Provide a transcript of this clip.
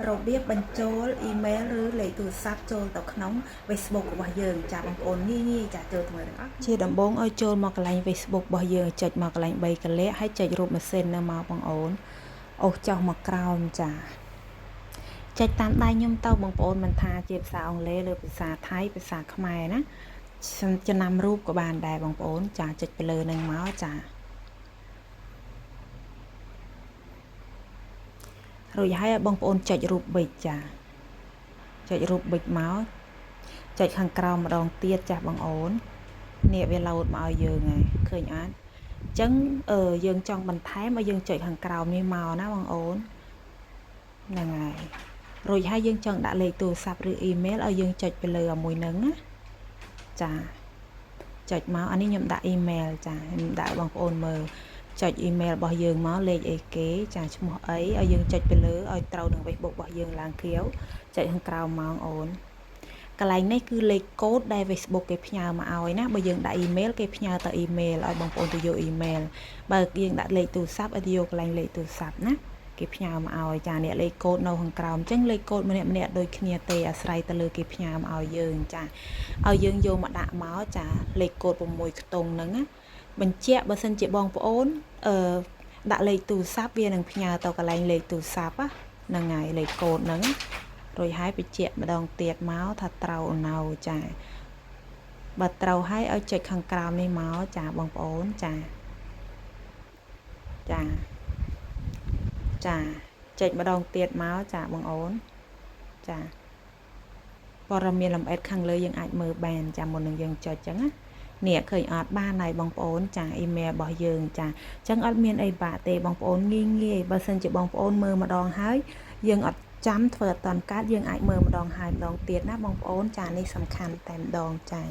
របៀបបញ្ចូលអ៊ីមែលឬលេខទូរស័ព្ទចូលទៅក្នុង Facebook របស់យើងចាបងប្អូនងាយចាចូលទៅមើលទាំងអស់ជាដំបូងឲ្យចូលមកកន្លែង Facebook របស់យើងចុចមកកន្លែង3កន្លែងហើយចុចរូបម៉ាស៊ីននៅមកបងប្អូនអូសចុះមកក្រោមចាចុចតាមដៃខ្ញុំទៅបងប្អូនមិនថាជាភាសាអង់គ្លេសឬភាសាថៃភាសាខ្មែរណាចំណាំរូបក៏បានដែរបងប្អូនចាចុចទៅលើនឹងមកចារួចហើយបងប្អូនចុចរូបប៊ិចចាចុចរូបប៊ិចមកចុចខាងក្រោមម្ដងទៀតចាស់បងប្អូននេះវាឡូតមកឲ្យយើងហើយឃើញអត់អញ្ចឹងយើងចង់បន្ថែមឲ្យយើងចុចខាងក្រោមនេះមកណាបងប្អូនហ្នឹងហើយរួចហើយយើងចង់ដាក់លេខទូរស័ព្ទឬអ៊ីមែលឲ្យយើងចុចទៅលើមួយហ្នឹងណាចាចុចមកអានេះខ្ញុំដាក់អ៊ីមែលចាខ្ញុំដាក់បងប្អូនមើលចុចអ៊ីមែលរបស់យើងមកលេខអីគេចាឈ្មោះអីឲ្យយើងចុចទៅលើឲ្យត្រូវនឹង Facebook របស់យើងឡើងខៀវចុចខាងក្រោមមកអូនកន្លែងនេះគឺលេខកូដដែល Facebook គេផ្ញើមកឲ្យណាបើយើងដាក់អ៊ីមែលគេផ្ញើទៅអ៊ីមែលឲ្យបងប្អូនទៅយកអ៊ីមែលបើយើងដាក់លេខទូរស័ព្ទឲ្យទៅយកកន្លែងលេខទូរស័ព្ទណាគេផ្ញើមកឲ្យចាអ្នកលេខកូដនៅខាងក្រោមអញ្ចឹងលេខកូដម្នាក់ដូចគ្នាទេអាស្រ័យទៅលើគេផ្ញើមកឲ្យយើងចាឲ្យយើងយកមកដាក់មកចាលេខកូដ6ខ្ទង់ហ្នឹងណាបញ្ជាក់បើសិនជាបងប្អូនដាក់លេខទូរស័ព្ទវានឹងផ្ញើទៅកន្លែងលេខទូរស័ព្ទហ្នឹងហើយលេខកូដហ្នឹងរួចហើយបញ្ជាក់ម្ដងទៀតមកថាត្រូវនៅចាបើត្រូវហើយឲ្យចុចខាងក្រោមនេះមកចាបងប្អូនចាចុចម្ដងទៀតមកចាបងប្អូនចាព័ត៌មានលម្អិតខាងលើយើងអាចមើលបានចាមុននឹងយើងចុចអញ្ចឹងណានេះឃើញអត់បានហើយបងប្អូនចាអ៊ីមែលរបស់យើងចាអញ្ចឹងអត់មានអីបាក់ទេបងប្អូនងាយបើសិនជាបងប្អូនមើលម្ដងហើយយើងអត់ចាំធ្វើអត់តាន់កើតយើងអាចមើលម្ដងហើយម្ដងទៀតណាបងប្អូនចានេះសំខាន់តែម្ដងចា